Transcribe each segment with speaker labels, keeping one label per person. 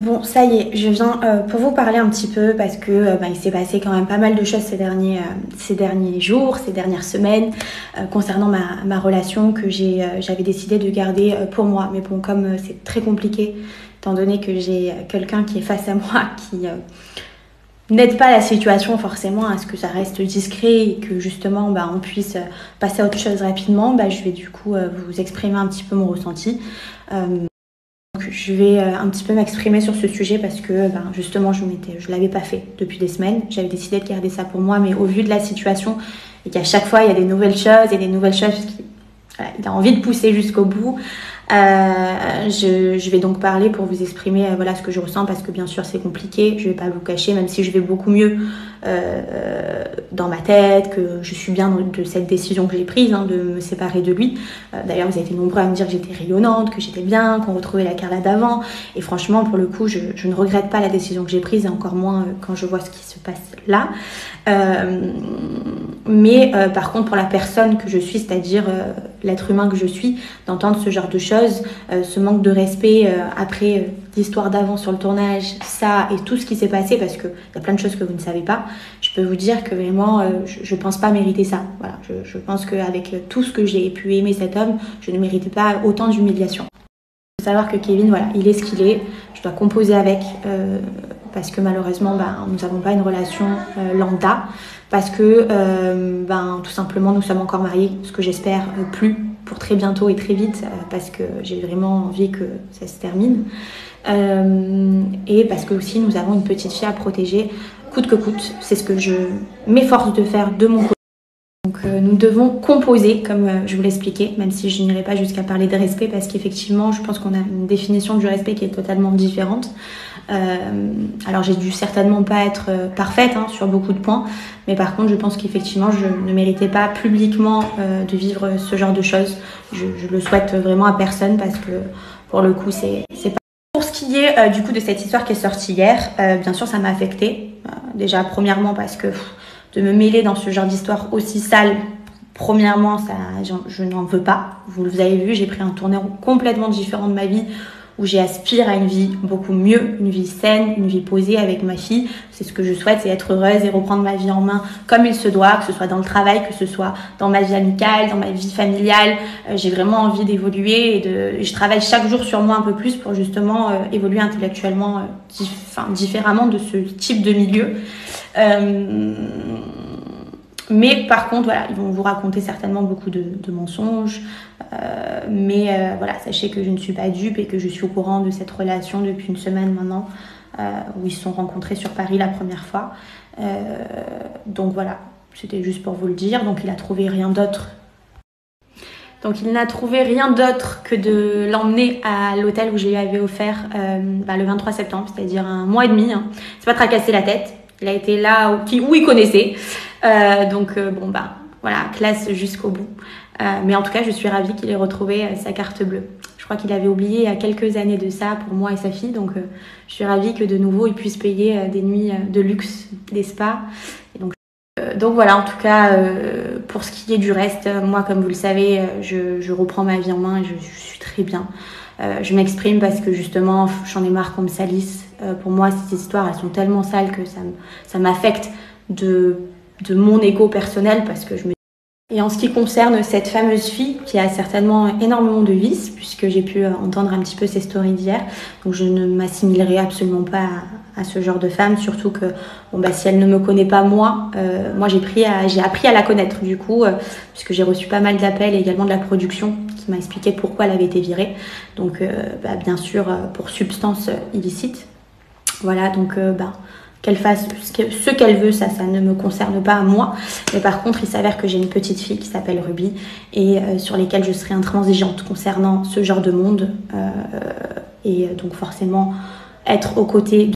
Speaker 1: Bon, ça y est, je viens pour vous parler un petit peu parce que il s'est passé quand même pas mal de choses ces derniers jours, ces dernières semaines concernant ma relation que j'avais décidé de garder pour moi. Mais bon, comme c'est très compliqué, étant donné que j'ai quelqu'un qui est face à moi qui n'aide pas la situation forcément à ce que ça reste discret et que justement on puisse passer à autre chose rapidement, je vais du coup vous exprimer un petit peu mon ressenti. Je vais un petit peu m'exprimer sur ce sujet parce que justement je l'avais pas fait depuis des semaines. J'avais décidé de garder ça pour moi, mais au vu de la situation et qu'à chaque fois il y a des nouvelles choses et des nouvelles choses il a envie de pousser jusqu'au bout. Je vais donc parler pour vous exprimer voilà ce que je ressens parce que bien sûr c'est compliqué, je vais pas vous cacher, même si je vais beaucoup mieux dans ma tête, que je suis bien de cette décision que j'ai prise de me séparer de lui. D'ailleurs vous avez été nombreux à me dire que j'étais rayonnante, que j'étais bien, qu'on retrouvait la Carla d'avant, et franchement pour le coup je ne regrette pas la décision que j'ai prise, et encore moins quand je vois ce qui se passe là. Mais par contre pour la personne que je suis, c'est-à-dire l'être humain que je suis, d'entendre ce genre de choses, ce manque de respect après l'histoire d'avant sur le tournage, ça et tout ce qui s'est passé, parce qu'il y a plein de choses que vous ne savez pas, je peux vous dire que vraiment je pense pas mériter ça. Voilà, je pense qu'avec tout ce que j'ai pu aimer cet homme, je ne méritais pas autant d'humiliation. Il faut savoir que Kevin, voilà, il est ce qu'il est, je dois composer avec parce que malheureusement nous n'avons pas une relation lambda, parce que tout simplement nous sommes encore mariés, ce que j'espère plus pour très bientôt et très vite, parce que j'ai vraiment envie que ça se termine, et parce que aussi nous avons une petite fille à protéger coûte que coûte. C'est ce que je m'efforce de faire de mon côté. Donc nous devons composer, comme je vous l'expliquais, même si je n'irai pas jusqu'à parler de respect, parce qu'effectivement je pense qu'on a une définition du respect qui est totalement différente. Alors j'ai dû certainement pas être parfaite sur beaucoup de points, mais par contre je pense qu'effectivement je ne méritais pas publiquement de vivre ce genre de choses. Je le souhaite vraiment à personne, parce que pour le coup c'est pas... Pour ce qui est du coup de cette histoire qui est sortie hier, bien sûr ça m'a affectée. Déjà premièrement parce que de me mêler dans ce genre d'histoire aussi sale, premièrement je n'en veux pas. Vous avez vu, j'ai pris un tournant complètement différent de ma vie, où j'aspire à une vie beaucoup mieux, une vie saine, une vie posée avec ma fille. C'est ce que je souhaite, c'est être heureuse et reprendre ma vie en main comme il se doit, que ce soit dans le travail, que ce soit dans ma vie amicale, dans ma vie familiale. J'ai vraiment envie d'évoluer et je travaille chaque jour sur moi un peu plus pour justement évoluer intellectuellement différemment de ce type de milieu. Mais par contre, voilà, ils vont vous raconter certainement beaucoup de mensonges. Mais voilà, sachez que je ne suis pas dupe et que je suis au courant de cette relation depuis une semaine maintenant, où ils se sont rencontrés sur Paris la première fois. Donc voilà, c'était juste pour vous le dire. Donc il n'a trouvé rien d'autre. Donc il n'a trouvé rien d'autre que de l'emmener à l'hôtel où je lui avais offert le 23 septembre, c'est-à-dire un mois et demi. C'est pas tracasser la tête. Il a été là où il connaissait. Voilà, classe jusqu'au bout. Mais en tout cas, je suis ravie qu'il ait retrouvé sa carte bleue. Je crois qu'il avait oublié il y a quelques années de ça pour moi et sa fille. Donc, je suis ravie que de nouveau, il puisse payer des nuits de luxe, des spas. Et donc voilà, en tout cas, pour ce qui est du reste, moi, comme vous le savez, je reprends ma vie en main et je suis très bien. Je m'exprime parce que justement, j'en ai marre qu'on me salisse. Pour moi, ces histoires, elles sont tellement sales que ça m'affecte de mon ego personnel, parce que Et en ce qui concerne cette fameuse fille qui a certainement énormément de vices, puisque j'ai pu entendre un petit peu ses stories d'hier, donc je ne m'assimilerai absolument pas à ce genre de femme, surtout que si elle ne me connaît pas moi j'ai appris à la connaître du coup, puisque j'ai reçu pas mal d'appels et également de la production qui m'a expliqué pourquoi elle avait été virée. Donc bien sûr pour substance illicite. Voilà, donc qu'elle fasse ce qu'elle veut, ça ne me concerne pas à moi. Mais par contre, il s'avère que j'ai une petite fille qui s'appelle Ruby et sur lesquelles je serai intransigeante concernant ce genre de monde. Et donc forcément, être aux côtés.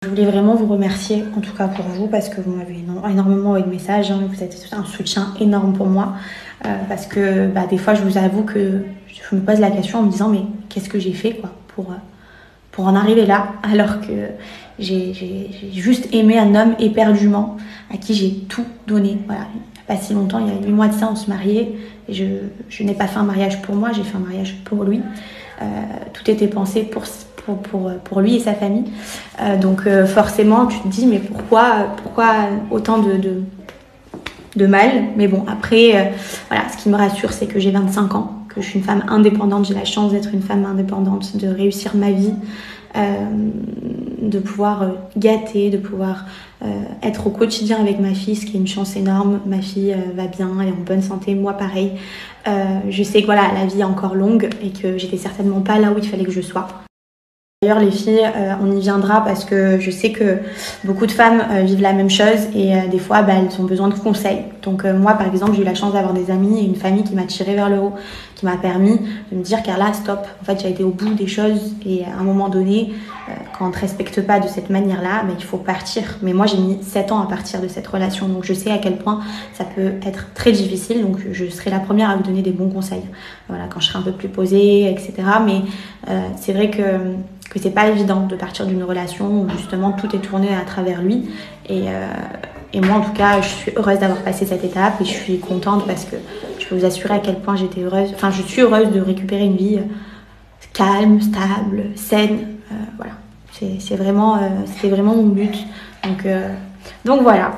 Speaker 1: Je voulais vraiment vous remercier, en tout cas pour vous, parce que vous m'avez énormément envoyé de messages. Vous êtes un soutien énorme pour moi. Parce que des fois, je vous avoue que je me pose la question en me disant, mais qu'est-ce que j'ai fait pour en arriver là, alors que j'ai juste aimé un homme éperdument, à qui j'ai tout donné. Voilà. Il n'y a pas si longtemps, il y a 8 mois de ça, on se mariait. Et je n'ai pas fait un mariage pour moi, j'ai fait un mariage pour lui. Tout était pensé pour lui et sa famille. Donc forcément, tu te dis, mais pourquoi autant de mal? Mais bon, après, voilà, ce qui me rassure, c'est que j'ai 25 ans, que je suis une femme indépendante. J'ai la chance d'être une femme indépendante, de réussir ma vie, de pouvoir gâter, de pouvoir être au quotidien avec ma fille, ce qui est une chance énorme. Ma fille va bien, elle est en bonne santé, moi pareil. Je sais que voilà, la vie est encore longue et que j'étais certainement pas là où il fallait que je sois. D'ailleurs, les filles, on y viendra parce que je sais que beaucoup de femmes vivent la même chose et des fois, elles ont besoin de conseils. Donc moi, par exemple, j'ai eu la chance d'avoir des amis et une famille qui m'a tirée vers le haut, qui m'a permis de me dire Carla, stop. En fait, j'ai été au bout des choses et à un moment donné, quand on ne te respecte pas de cette manière-là, il faut partir. Mais moi, j'ai mis 7 ans à partir de cette relation, donc je sais à quel point ça peut être très difficile. Donc je serai la première à vous donner des bons conseils. Voilà, quand je serai un peu plus posée, etc. Mais c'est vrai que c'est pas évident de partir d'une relation où justement tout est tourné à travers lui. Et moi, en tout cas, je suis heureuse d'avoir passé cette étape et je suis contente parce que je peux vous assurer à quel point j'étais heureuse. Enfin, je suis heureuse de récupérer une vie calme, stable, saine. Voilà, c'était vraiment mon but. Donc voilà.